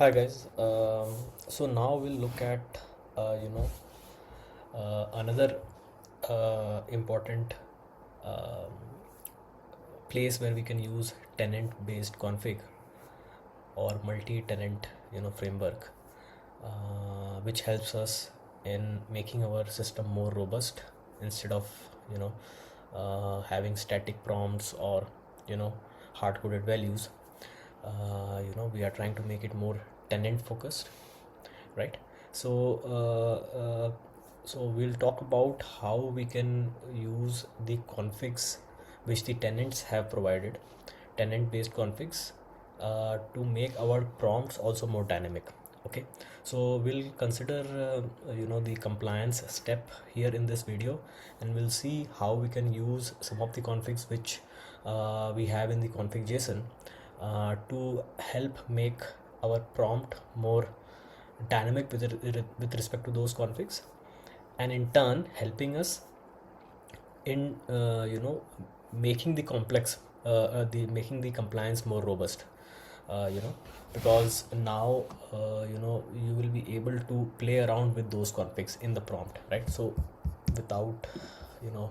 Hi guys. So now we'll look at another important um, place where we can use tenant-based config or multi-tenant framework, which helps us in making our system more robust instead of you know having static prompts or you know hard-coded values. We are trying to make it more tenant focused, right? So uh, uh, so we'll talk about how we can use the configs which the tenants have provided, tenant based configs, to make our prompts also more dynamic. Okay, so we'll consider the compliance step here in this video, and we'll see how we can use some of the configs which we have in the config json to help make our prompt more dynamic with respect to those configs, and in turn helping us in making the complex the making the compliance more robust, because now you will be able to play around with those configs in the prompt, right? So without you know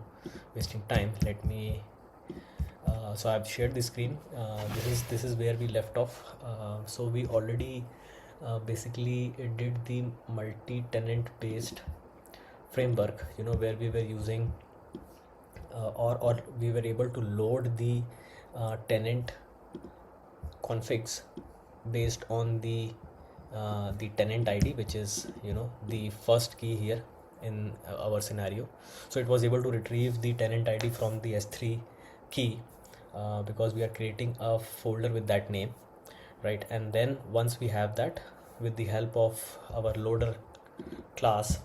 wasting time, let me so I've shared the screen. This is where we left off. So we already basically did the multi-tenant based framework, where we were using or we were able to load the tenant configs based on the tenant ID, which is the first key here in our scenario. So it was able to retrieve the tenant ID from the S3 key, because we are creating a folder with that name, right? And then once we have that, with the help of our loader class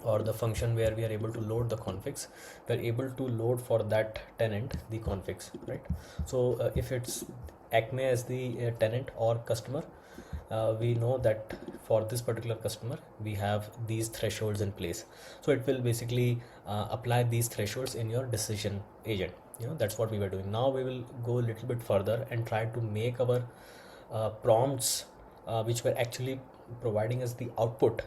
or the function where we are able to load the configs, we are able to load for that tenant the configs, right? So if it's Acme as the tenant or customer, we know that for this particular customer we have these thresholds in place. So it will basically apply these thresholds in your decision agent. That's what we were doing. Now we will go a little bit further and try to make our prompts, which were actually providing us the output.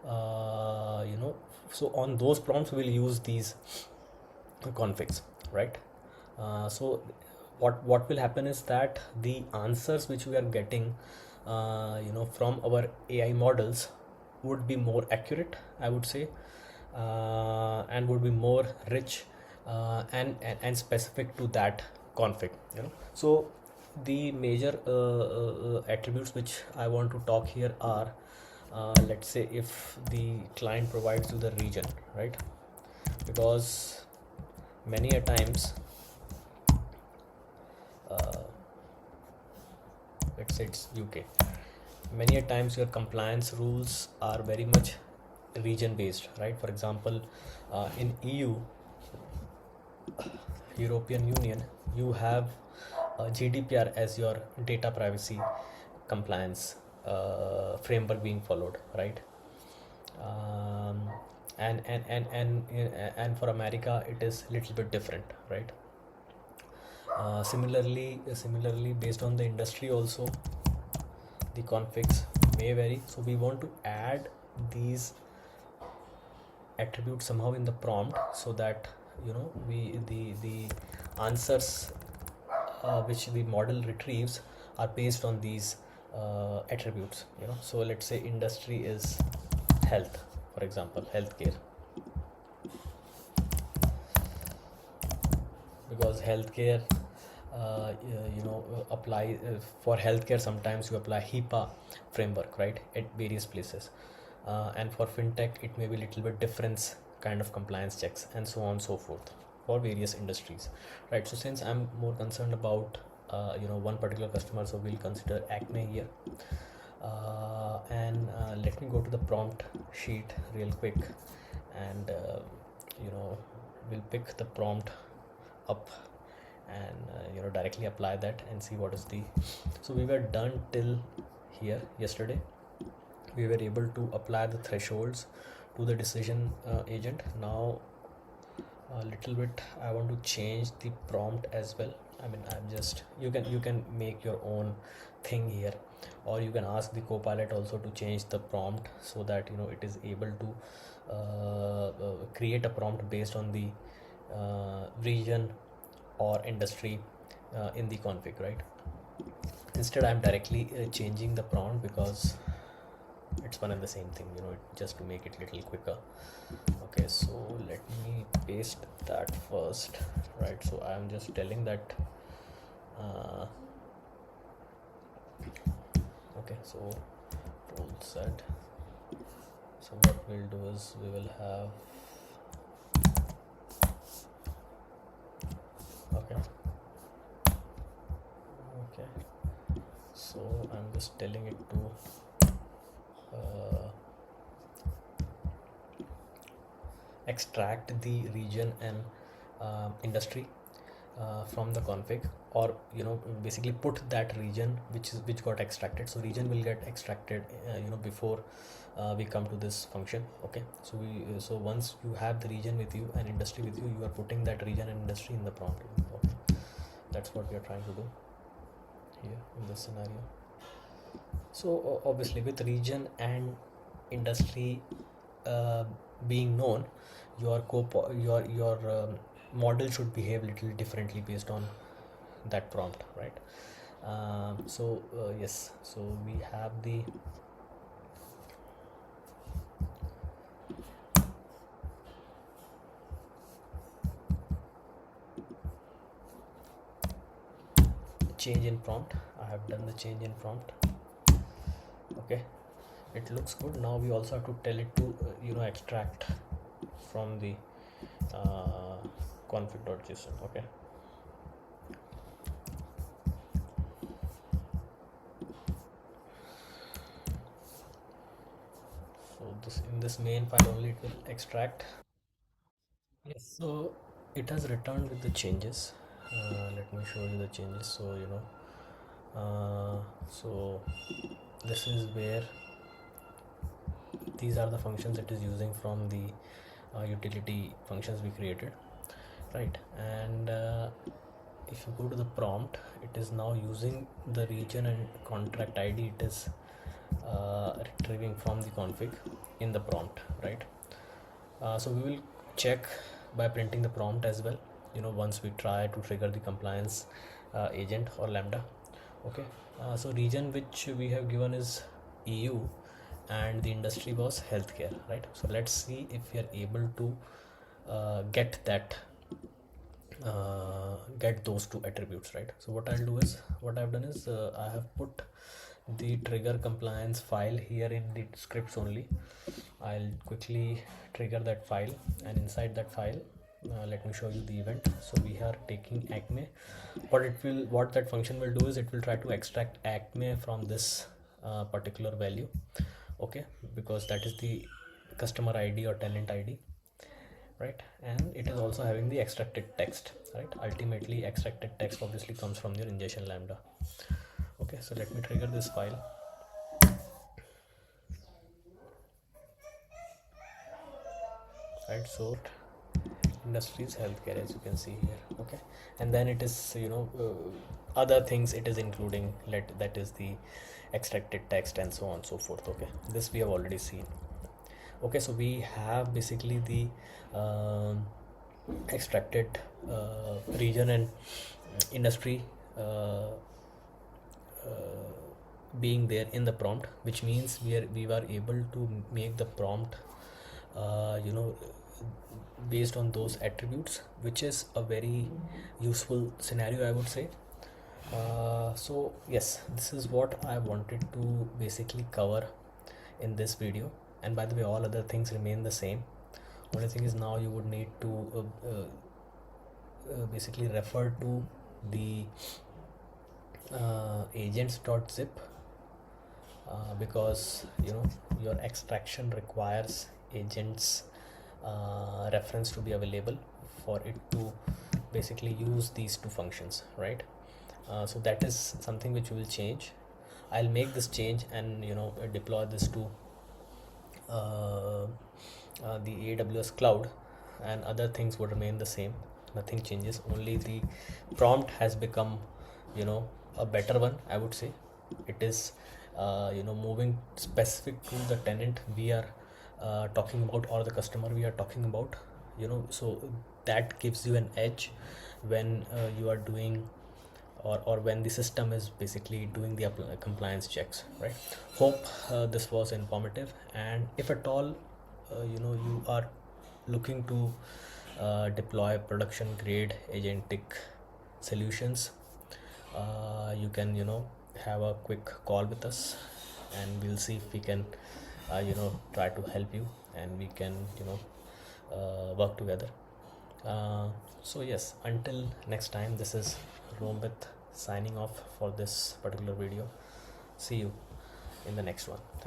So on those prompts we'll use these configs, right? So what will happen is that the answers which we are getting from our AI models would be more accurate, I would say, and would be more rich, and specific to that config. So the major attributes which I want to talk here are, let's say if the client provides you the region, right? Because many a times, uh, let's say it's UK, many a times your compliance rules are very much region based, right? For example, in EU, European Union, you have GDPR as your data privacy compliance framework being followed, right? um, and for America it is little bit different, right? Similarly, based on the industry also, the configs may vary. So we want to add these attributes somehow in the prompt, so that we the answers which the model retrieves are based on these attributes. So let's say industry is health, for example, healthcare, because healthcare apply for healthcare, sometimes you apply HIPAA framework, right, at various places, and for fintech it may be little bit different kind of compliance checks, and so on and so forth for various industries, right? So since I'm more concerned about one particular customer, so we'll consider Acme here, and let me go to the prompt sheet real quick, and we'll pick the prompt up and directly apply that and see what is the. So we were done till here yesterday. We were able to apply the thresholds to the decision agent. Now a little bit I want to change the prompt as well. I mean, I'm just, you can make your own thing here. or you can ask the copilot also to change the prompt so that it is able to create a prompt based on the region or industry in the config, right? Instead I'm directly changing the prompt because it's one and the same thing, just to make it little quicker. Okay, so let me paste that first, right? So I'm just telling that okay, so role set. So what we'll do is we will have okay, so I'm just telling it to extract the region and industry from the config, or basically put that region which got extracted. So region will get extracted before we come to this function. Okay, so once you have the region with you and industry with you, you are putting that region and industry in the prompt. Okay, that's what we are trying to do here in this scenario. So obviously with region and industry being known, your model should behave little differently based on that prompt, right? Yes, so we have the change in prompt. I have done the change in prompt. Okay, it looks good. Now we also have to tell it to extract from the config.json. okay, so this in this main file only it will extract. Yes, so it has returned with the changes. Let me show you the changes. So so this is where these are the functions it is using from the utility functions we created, right? And if you go to the prompt, it is now using the region and contract ID. It is retrieving from the config in the prompt, right? So we will check by printing the prompt as well, once we try to trigger the compliance agent or Lambda. Okay, so region which we have given is EU and the industry was healthcare, right? So let's see if we are able to get those two attributes, right? So what I'll do is, what I've done is I have put the trigger compliance file here in the scripts only. I'll quickly trigger that file, and inside that file let me show you the event. So we are taking acme. What that function will do is it will try to extract acme from this particular value. Okay, because that is the customer ID or tenant ID, right? And it is also having the extracted text, right? Ultimately extracted text obviously comes from your ingestion Lambda. Okay, so let me trigger this file, right? So industries healthcare, as you can see here. Okay, and then it is other things it is including, that is the extracted text and so on and so forth. Okay, this we have already seen. Okay, so we have basically the extracted region and industry being there in the prompt, which means we were able to make the prompt based on those attributes, which is a very useful scenario, I would say. So yes, this is what I wanted to basically cover in this video. And by the way, all other things remain the same. Only thing is now you would need to basically refer to the agents.zip because your extraction requires agents reference to be available for it to basically use these two functions, right? So that is something which will change. I'll make this change and deploy this to the AWS cloud, and other things would remain the same. Nothing changes, only the prompt has become a better one, I would say. It is moving specific to the tenant we are talking about, or the customer we are talking about, so that gives you an edge when you are doing, or when the system is basically doing the compliance checks, right? Hope this was informative, and if at all you are looking to deploy production grade agentic solutions, you can have a quick call with us, and we'll see if we can try to help you, and we can work together. So yes, until next time, this is Romit signing off for this particular video. See you in the next one. Thank